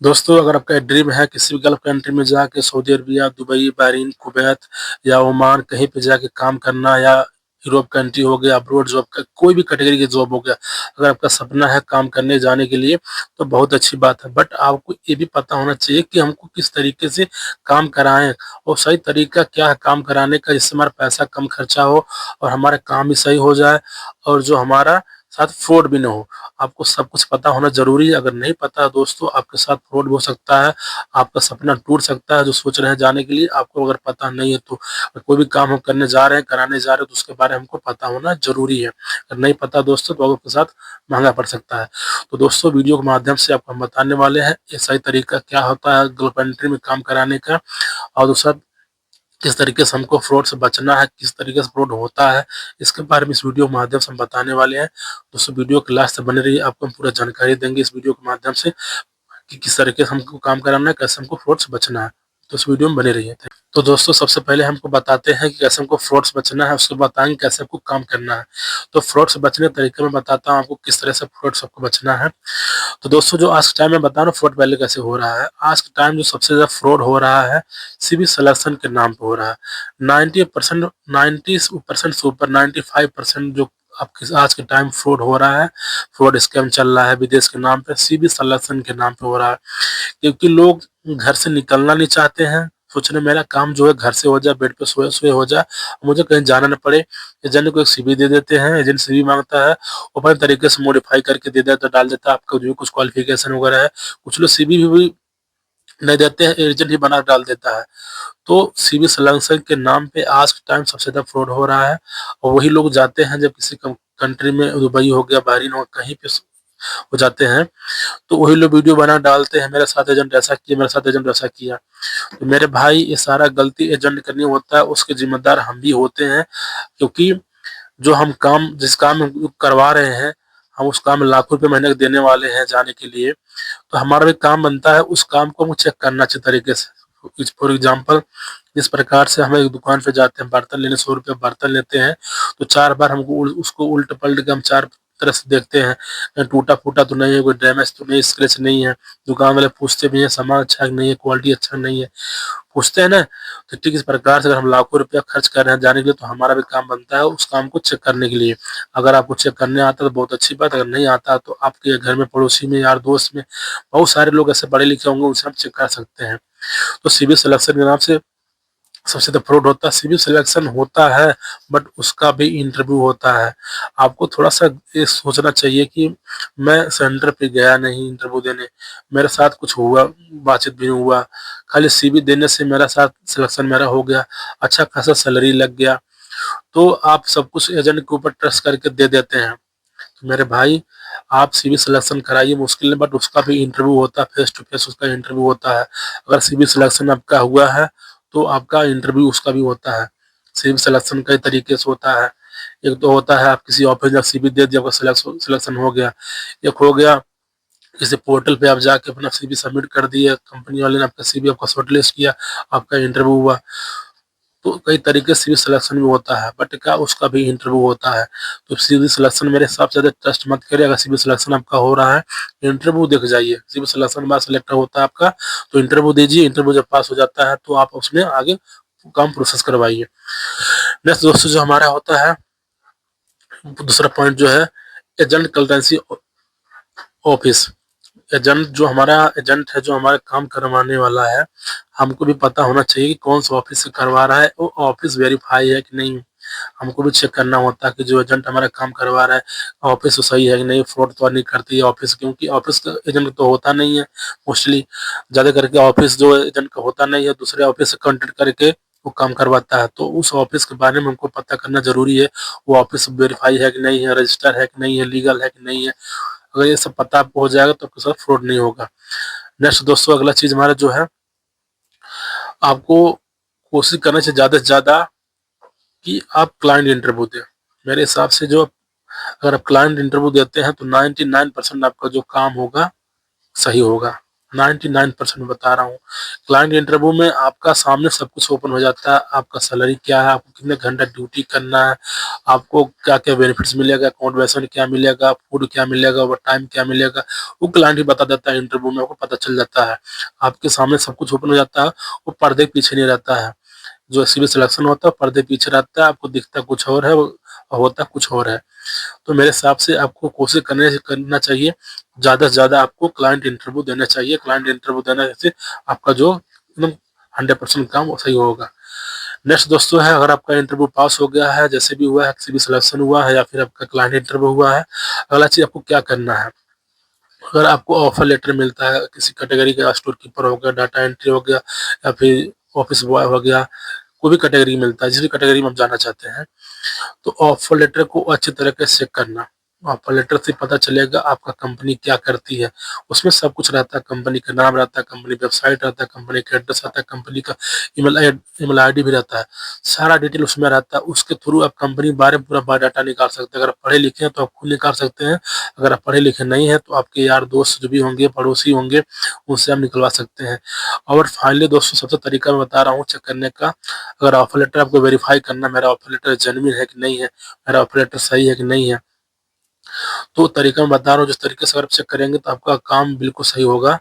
दोस्तों, अगर आपका ड्रीम है किसी भी गल्फ कंट्री में जाके Saudi Arabia, Dubai, Bahrain, Kuwait या ओमान कहीं पे जाके काम करना या यूरोप कंट्री हो गया, अब्रॉड जॉब का कोई भी कैटेगरी की जॉब हो गया, अगर आपका सपना है काम करने जाने के लिए तो बहुत अच्छी बात है। बट आपको ये भी पता होना चाहिए कि हमको किस तरीके से काम कराएँ और सही तरीका क्या है काम कराने का, जिससे हमारा पैसा कम खर्चा हो और हमारा काम भी सही हो जाए और जो हमारा साथ फ्रॉड भी ना हो। आपको सब कुछ पता होना ज़रूरी है। अगर नहीं पता है दोस्तों, आपके साथ फ्रॉड भी हो सकता है, आपका सपना टूट सकता है जो सोच रहे हैं जाने के लिए, आपको अगर पता नहीं है तो। कोई भी काम हम करने जा रहे हैं, कराने जा रहे हैं तो उसके बारे में हमको पता होना ज़रूरी है। अगर नहीं पता दोस्तों तो आपके साथ महँगा पड़ सकता है। तो दोस्तों, वीडियो के माध्यम से आपको हम बताने वाले हैं ये सही तरीका क्या होता है गल्फ कंट्री में काम कराने का, और दूसरा किस तरीके से हमको फ्रॉड से बचना है, किस तरीके से फ्रॉड होता है, इसके बारे में इस वीडियो के माध्यम से हम बताने वाले हैं। दोस्तों, वीडियो के लास्ट तक बने रहिए, आपको हम पूरा जानकारी देंगे इस वीडियो के माध्यम से कि किस तरीके से हमको काम कराना है, कैसे हमको फ्रॉड से बचना है। तो इस वीडियो में बने रहिए। तो दोस्तों, सबसे पहले हमको बताते हैं कि कैसे हमको फ्रॉड से बचना है, उसके बताएंगे कैसे आपको काम करना है। तो फ्रॉड से बचने के तरीके में बताता हूँ आपको किस तरह से फ्रॉड से आपको बचना है। तो दोस्तों, जो आज के टाइम में बता रहा हूँ फ्रॉड पहले कैसे हो रहा है। आज के टाइम जो सबसे ज़्यादा फ्रॉड हो रहा है सीवी सिलेक्शन के नाम पे हो रहा है। 90% से ऊपर 95% जो आपके आज के टाइम फ्रॉड हो रहा है, फ्रॉड स्कैम चल रहा है विदेश के नाम पे, सीवी सिलेक्शन के नाम पे हो रहा है। क्योंकि लोग घर से निकलना नहीं चाहते हैं, सोच रहे मेरा काम जो है घर से हो जाए, बेड पे सोए सोए हो जाए, मुझे कहीं जाना न पड़े। एजेंट को एक सीवी दे देते हैं, एजेंट सीवी मांगता है, वो अपने तरीके से मॉडिफाई करके दे देता, डाल देता है आपका जो भी कुछ क्वालिफिकेशन वगैरह है। कुछ लोग सीवी भी नहीं देते हैं, एजेंट ही बना के डाल देता है। तो सीवी सिलेक्शन के नाम पे आज के टाइम सबसे ज़्यादा फ्रॉड हो रहा है, और वही लोग जाते हैं जब किसी कंट्री में, दुबई हो गया, बहरीन हो गया, कहीं पे हो जाते हैं, तो वही लोग वीडियो बना डालते हैं, मेरे साथ एजेंट ऐसा किया, मेरे साथ एजेंट ऐसा किया। तो मेरे भाई, ये सारा गलती एजेंट करनी होता है, उसके जिम्मेदार हम भी होते हैं। क्योंकि जो हम काम जिस काम हम करवा रहे हैं, हम उस काम में लाखों रुपए महीने के देने वाले हैं जाने के लिए, तो हमारा भी काम बनता है उस काम को हमको चेक करना अच्छे तरीके से। फॉर एग्जाम्पल, जिस प्रकार से हम एक दुकान पे जाते हैं बर्तन लेने, 100 रुपये बर्तन लेते हैं, तो 4 बार हमको उसको उल्ट पलट के हम 4 तरह से देखते हैं, कहीं टूटा फूटा तो नहीं है, कोई डैमेज तो नहीं, स्क्रैच नहीं है। दुकान वाले पूछते भी हैं सामान अच्छा नहीं है, क्वालिटी अच्छा नहीं है, पूछते हैं ना। तो ठीक इस प्रकार से अगर हम लाखों रुपया खर्च कर रहे हैं जाने के लिए, तो हमारा भी काम बनता है उस काम को चेक करने के लिए। अगर आपको चेक करने आता है तो बहुत अच्छी बात, अगर नहीं आता तो आपके घर में, पड़ोसी में, यार दोस्त में बहुत सारे लोग ऐसे पढ़े लिखे होंगे, उनसे आप चेक कर सकते हैं। तो सिविल सिलेक्शन के नाम से सबसे ज़्यादा फ्रॉड होता है। सिविल सिलेक्शन होता है, बट उसका भी इंटरव्यू होता है। आपको थोड़ा-सा ये सोचना चाहिए कि मैं सेंटर पे गया नहीं इंटरव्यू देने, मेरे साथ कुछ हुआ, बातचीत भी नहीं हुआ, खाली सीवी देने से मेरा साथ सिलेक्शन मेरा हो गया, अच्छा खासा सैलरी लग गया, तो आप सब कुछ एजेंट के ऊपर ट्रस्ट करके दे देते हैं। तो मेरे भाई, आप सीवी सिलेक्शन कराइए, मुश्किल है, बट उसका भी इंटरव्यू होता है, फेस टू फेस उसका इंटरव्यू होता है। अगर सीवी सिलेक्शन आपका हुआ है तो आपका इंटरव्यू उसका भी होता है। सीवी सिलेक्शन कई तरीके से होता है। एक तो होता है आप किसी ऑफिस में सीवी दे दिया, आपका सिलेक्शन हो गया। एक हो गया किसी पोर्टल पे आप जाके अपना सीवी सबमिट कर दिए, कंपनी वाले ने आपका सीवी आपका शॉर्टलिस्ट किया, आपका इंटरव्यू हुआ। तो कई तरीके से सिविल सिलेक्शन भी होता है, बट क्या उसका भी इंटरव्यू होता है। तो सिविल सिलेक्शन मेरे हिसाब से ज़्यादा ट्रस्ट मत करिए। अगर सिविल सिलेक्शन आपका हो रहा है, इंटरव्यू देख जाइए। सिविल सिलेक्शन बाद सिलेक्ट होता है आपका, तो इंटरव्यू दीजिए, इंटरव्यू जब पास हो जाता है तो आप उसमें आगे काम प्रोसेस करवाइए। नेक्स्ट दोस्तों, जो हमारा होता है दूसरा पॉइंट जो है, एजेंट कंसल्टेंसी ऑफिस। एजेंट जो हमारा एजेंट है, जो हमारा काम करवाने वाला है, हमको भी पता होना चाहिए कि कौन सा ऑफिस से करवा रहा है, वो ऑफिस वेरीफाई है कि नहीं। हमको भी चेक करना होता है कि जो एजेंट हमारा काम करवा रहा है, ऑफिस तो सही है कि नहीं, फ्रॉड तो नहीं करती है ऑफिस, क्योंकि ऑफिस का एजेंट तो होता नहीं है मोस्टली। ज़्यादा करके ऑफिस जो एजेंट का होता नहीं है, दूसरे ऑफिस से कॉन्टेक्ट करके वो काम करवाता है। तो उस ऑफिस के बारे में हमको पता करना ज़रूरी है, वो ऑफिस वेरीफाई है कि नहीं है, रजिस्टर है कि नहीं है, लीगल है कि नहीं है। अगर ये सब पता आपको हो जाएगा तो आपके साथ फ्रॉड नहीं होगा। नेक्स्ट दोस्तों, अगला चीज़ हमारा जो है, आपको कोशिश करना चाहिए ज़्यादा से ज़्यादा कि आप क्लाइंट इंटरव्यू दें। मेरे हिसाब से जो अगर आप क्लाइंट इंटरव्यू देते हैं तो 99% आपका जो काम होगा सही होगा। 99% बता रहा हूँ। क्लाइंट इंटरव्यू में आपका सामने सब कुछ ओपन हो जाता है, आपका सैलरी क्या है, आपको कितने घंटा ड्यूटी करना है, आपको क्या-क्या बेनिफिट्स मिलेगा, अकोमोडेशन क्या मिलेगा, फूड क्या मिलेगा, ओवरटाइम क्या मिलेगा, वो क्लाइंट ही बता देता है इंटरव्यू में, आपको पता चल जाता है। आपके सामने सब कुछ ओपन हो जाता है, वो पर्दे के पीछे नहीं रहता है। जो सिविल सिलेक्शन होता है पर्दे पीछे रहता है, आपको दिखता कुछ और है, होता कुछ और है। तो मेरे हिसाब से आपको कोशिश करना चाहिए, ज़्यादा से ज़्यादा आपको क्लाइंट इंटरव्यू देना चाहिए। क्लाइंट इंटरव्यू देने से आपका जो एकदम 100% काम वो सही होगा। नेक्स्ट दोस्तों है, अगर आपका इंटरव्यू पास हो गया है, जैसे भी हुआ है, किसी भी सिलेक्शन हुआ है या फिर आपका क्लाइंट इंटरव्यू हुआ है, अगला चीज़ आपको क्या करना है। अगर आपको ऑफर लेटर मिलता है किसी कैटेगरी का, स्टोर कीपर हो गया, डाटा एंट्री हो गया या फिर ऑफिस बॉय हो गया, कोई भी कैटेगरी मिलता है, जिस भी कैटेगरी में आप जाना चाहते हैं, तो ऑफर लेटर को अच्छी तरीके से चेक करना। ऑफर लेटर से पता चलेगा आपका कंपनी क्या करती है। उसमें सब कुछ रहता है, कंपनी का नाम रहता है, कंपनी वेबसाइट रहता है, कंपनी का एड्रेस रहता है, कंपनी का ईमेल आईडी भी रहता है। सारा डिटेल उसमें रहता है। उसके थ्रू आप कंपनी के बारे में पूरा बायोडाटा निकाल सकते हैं। अगर आप पढ़े लिखे हैं तो आप खुद निकाल सकते हैं। अगर आप पढ़े लिखे नहीं हैं तो आपके यार दोस्त जो भी होंगे, पड़ोसी होंगे, उनसे आप निकलवा सकते हैं। और फाइनली दोस्तों सबसे तरीका मैं बता रहा हूँ चेक करने का। अगर ऑफर लेटर आपको वेरीफाई करना, मेरा ऑफर लेटर जेन्युइन है कि नहीं है, मेरा ऑफर लेटर सही है कि नहीं है, तो तरीका मैं बता रहा हूँ। जिस तरीके से अगर आप चेक करेंगे तो आपका काम बिल्कुल सही होगा।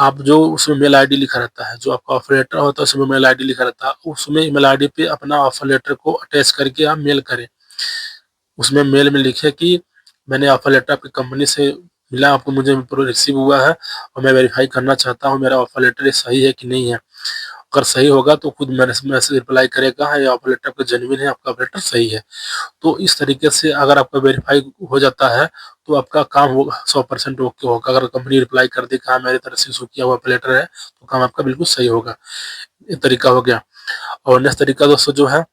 आप जो उसमें मेल आईडी लिखा रहता है, जो आपका ऑफर लेटर होता है उसमें मेल आईडी लिखा रहता है, उसमें ईमेल आईडी पे अपना ऑफर लेटर को अटैच करके आप मेल करें। उसमें मेल में लिखे कि मैंने ऑफर लेटर आपकी कंपनी से मिला, आपको मुझे रिसीव हुआ है और मैं वेरीफाई करना चाहता हूँ मेरा ऑफर लेटर सही है कि नहीं है। अगर सही होगा तो खुद मैसेज रिप्लाई करेगा, हाँ ये ऑफर लेटर आपका जेन्युइन है, आपका ऑफर लेटर सही है। तो इस तरीके से अगर आपका वेरीफाई हो जाता है तो आपका काम होगा 100% ओके होगा। अगर कंपनी रिप्लाई कर दे कि हाँ मेरी तरफ से इशू किया हुआ ऑफर लेटर है, तो काम आपका बिल्कुल सही होगा। ये तरीका हो गया। और नेक्स्ट तरीका दोस्तों जो है,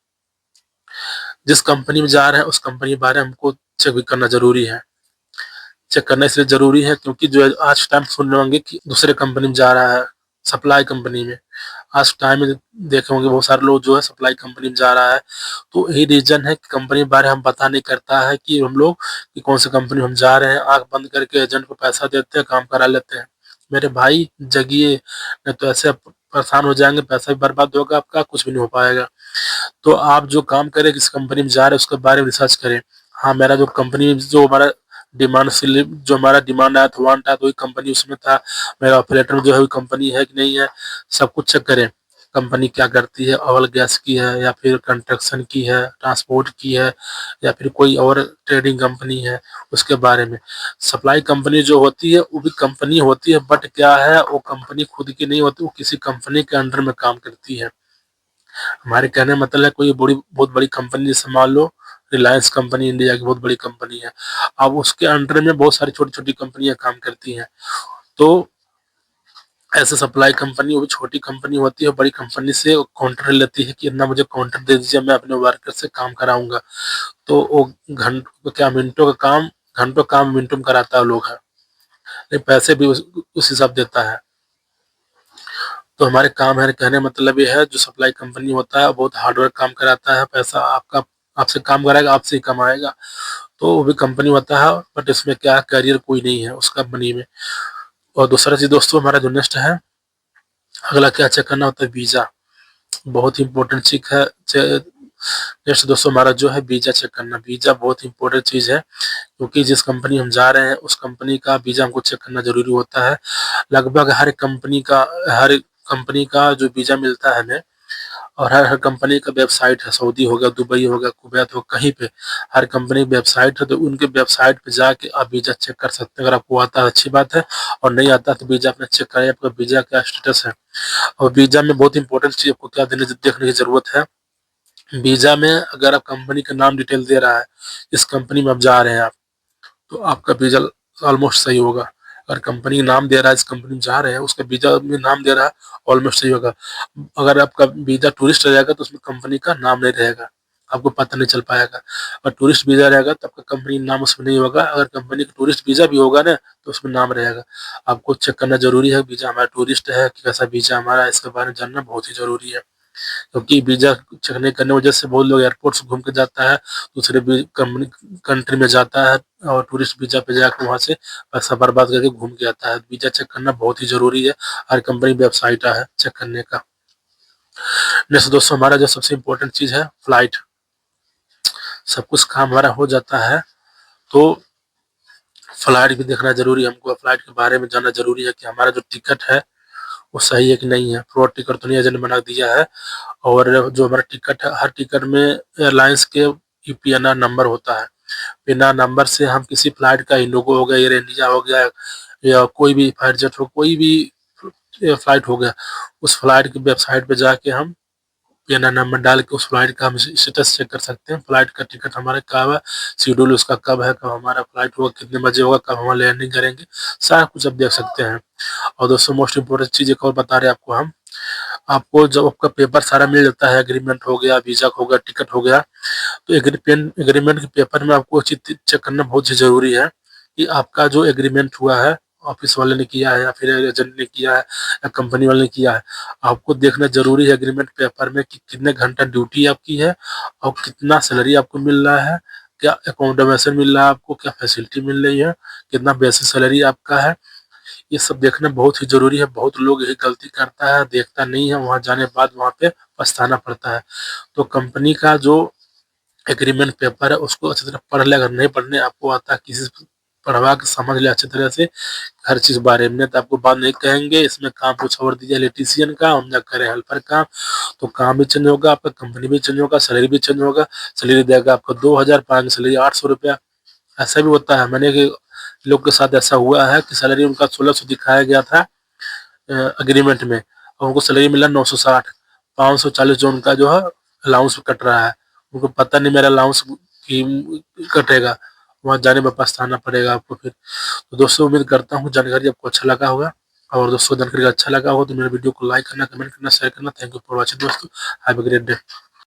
जिस कंपनी में जा रहे हैं उस कंपनी के बारे में हमको चेक भी करना जरूरी है। चेक करना इसलिए जरूरी है क्योंकि जो है आज टाइम सुन रहे होंगे कि दूसरे कंपनी में जा रहा है, सप्लाई कंपनी में। आज टाइम में देखे होंगे बहुत सारे लोग जो है सप्लाई कंपनी में जा रहा है। तो यही रीजन है कि कंपनी के बारे में हम पता नहीं करता है कि हम लोग कि कौन सी कंपनी में हम जा रहे हैं, आंख बंद करके एजेंट को पैसा देते हैं, काम करा लेते हैं। मेरे भाई जगिए, नहीं तो ऐसे आप परेशान हो जाएंगे, पैसा भी बर्बाद होगा आपका, कुछ भी नहीं हो पाएगा। तो आप जो काम करें, किस कंपनी में जा रहे हैं उसके बारे में रिसर्च करें। हाँ मेरा जो कंपनी जो हमारा डिमांड स्लिप, जो हमारा डिमांड आया था, वांट आया तो वही कंपनी उसमें था। मेरा ऑपरेटर में जो है वही कंपनी है कि नहीं है, सब कुछ चेक करें। कंपनी क्या करती है, ऑयल गैस की है या फिर कंस्ट्रक्शन की है, ट्रांसपोर्ट की है या फिर कोई और ट्रेडिंग कंपनी है, उसके बारे में। सप्लाई कंपनी जो होती है वो भी कंपनी होती है, बट क्या है वो कंपनी खुद की नहीं होती, वो किसी कंपनी के अंडर में काम करती है। हमारे कहने का मतलब है कोई बड़ी बहुत बड़ी कंपनी जैसे मान लो रिलायंस कंपनी इंडिया की बहुत बड़ी कंपनी है, अब उसके अंडर में बहुत सारी छोटी छोटी कंपनियां काम करती हैं। तो ऐसे सप्लाई कंपनी वो भी छोटी कंपनी होती है, बड़ी कंपनी से कॉन्ट्रैक्ट लेती है कि इतना मुझे कॉन्ट्रैक्ट दे दीजिए, मैं अपने वर्कर से काम कराऊंगा। तो वो घंटों क्या मिनटों का काम, घंटों काम मिनटों में कराता है लोग है, लेकिन पैसे भी उस हिसाब देता है। तो हमारे काम है, कहने का मतलब ये है जो सप्लाई कंपनी होता है बहुत हार्डवर्क काम कराता है, पैसा आपका आपसे काम कराएगा, आपसे ही कमाएगा। तो वो भी कंपनी होता है, बट इसमें क्या करियर कोई नहीं है उस कंपनी में। और दूसरा चीज दोस्तों हमारा जो नेक्स्ट है, अगला क्या चेक करना होता है, वीजा। बहुत ही इंपॉर्टेंट चीज है। नेक्स्ट दोस्तों हमारा जो है वीजा चेक करना। वीजा बहुत इंपॉर्टेंट चीज है क्योंकि जिस कंपनी हम जा रहे हैं उस कंपनी का वीजा हमको चेक करना जरूरी होता है। लगभग हर कंपनी का जो वीजा मिलता है हमें, और हर हर कंपनी का वेबसाइट है, सऊदी हो गया, दुबई हो गया, कुवैत हो, कहीं पे हर कंपनी की वेबसाइट है। तो उनके वेबसाइट पे जाके आप वीजा चेक कर सकते हैं। अगर आपको आता है अच्छी बात है, और नहीं आता तो वीजा अपना चेक करें आपका वीजा क्या स्टेटस है। और वीजा में बहुत इंपॉर्टेंट चीज आपको क्या देखने की जरूरत है, वीजा में अगर आप कंपनी का नाम डिटेल दे रहा है, इस कंपनी में आप जा रहे हैं आप, तो आपका वीजा ऑलमोस्ट सही होगा। अगर कंपनी का नाम दे रहा है, इस कंपनी में जा रहे हैं, उसका वीजा में नाम दे रहा है, ऑलमोस्ट सही होगा। अगर आपका वीजा टूरिस्ट रहेगा तो उसमें कंपनी का नाम नहीं रहेगा, आपको पता नहीं चल पाएगा। और टूरिस्ट वीजा रहेगा तो आपका कंपनी नाम उसमें नहीं होगा। अगर कंपनी का टूरिस्ट वीजा भी होगा ना तो उसमें नाम रहेगा। आपको चेक करना जरूरी है वीजा हमारा टूरिस्ट है कि कैसा वीजा हमारा है, इसके बारे में जानना बहुत ही जरूरी है। क्योंकि वीजा चेक नहीं करने की वजह से बहुत लोग एयरपोर्ट से घूम के जाता है, दूसरे कंट्री में जाता है और टूरिस्ट वीजा पे जाकर वहां से पैसा बर्बाद करके घूम के आता है। वीजा चेक करना बहुत ही जरूरी है, हर कंपनी वेबसाइट है चेक करने का। नेक्स्ट दोस्तों, हमारा जो सबसे इम्पोर्टेंट चीज है फ्लाइट। सब कुछ काम हमारा हो जाता है तो फ्लाइट भी देखना जरूरी है हमको। फ्लाइट के बारे में जानना जरूरी है कि हमारा जो टिकट है वो सही है कि नहीं है, फ्रॉड टिकट तो नहीं एजेंट बना दिया है। और जो हमारा टिकट है, हर टिकट में एयरलाइंस के पीएनआर नंबर होता है। पीएनआर नंबर से हम किसी फ्लाइट का, इंडिगो हो गया, एयर इंडिया हो गया, या कोई भी फाइटर जेट हो, कोई भी फ्लाइट हो गया, उस फ्लाइट की वेबसाइट पे जाके हम पीएनआर नंबर डाल के उस फ्लाइट का हम स्टेटस चेक कर सकते हैं। फ्लाइट का टिकट हमारा कब है, शेड्यूल उसका कब है, कब हमारा फ्लाइट होगा, कितने बजे होगा, कब हम लैंडिंग करेंगे, सारा कुछ आप देख सकते हैं। और दोस्तों मोस्ट इम्पोर्टेंट चीज एक और बता रहे हैं आपको हम, आपको जब आपका पेपर सारा मिल जाता है, एग्रीमेंट हो गया, वीजा हो गया, टिकट हो गया, तो एग्रीमेंट के पेपर में आपको चीज चेक करना बहुत ही जरूरी है कि आपका जो एग्रीमेंट हुआ है, ऑफिस वाले ने किया है या फिर एजेंट ने किया है या कंपनी वाले ने किया है, आपको देखना जरूरी है एग्रीमेंट पेपर में कि कितने घंटा ड्यूटी आपकी है और कितना सैलरी आपको मिल रहा है, क्या अकोमोडेशन मिल रहा है आपको, क्या फैसिलिटी मिल रही है, कितना बेसिक सैलरी आपका है। ये सब देखना बहुत ही जरूरी है। बहुत लोग यही गलती करता है, देखता नहीं है, वहां जाने के बाद वहां पे पछताना पड़ता है। तो कंपनी का जो एग्रीमेंट पेपर है उसको अच्छी तरह पढ़ ले। अगर नहीं पढ़ने आपको आता है, किसी से पढ़वा के समझ ले अच्छी तरह से हर चीज बारे में, तो आपको बात नहीं कहेंगे इसमें काम कुछ और दिया इलेक्ट्रीशियन का, हम जा करे हेल्पर काम, तो काम भी चेंज होगा, आपका कंपनी भी चेंज होगा, सैलरी भी चेंज होगा। सैलरी देगा आपको 2000, पाएंगे सैलरी 800 रुपया। ऐसा भी होता है, मैंने कि लोग के साथ ऐसा हुआ है कि सैलरी उनका 1600 दिखाया गया था अग्रीमेंट में, और उनको सैलरी मिला 960। 540 जो उनका जो है अलाउंस कट रहा है, उनको पता नहीं मेरा अलाउंस की कटेगा, वहां जाने में पछताना पड़ेगा आपको फिर। तो दोस्तों उम्मीद करता हूँ जानकारी आपको अच्छा लगा होगा, और दोस्तों जानकारी अच्छा लगा होगा तो मेरे वीडियो को लाइक करना, कमेंट करना, शेयर करना। थैंक यू फॉर वॉचिंग दोस्तों, हैव अ ग्रेट डे।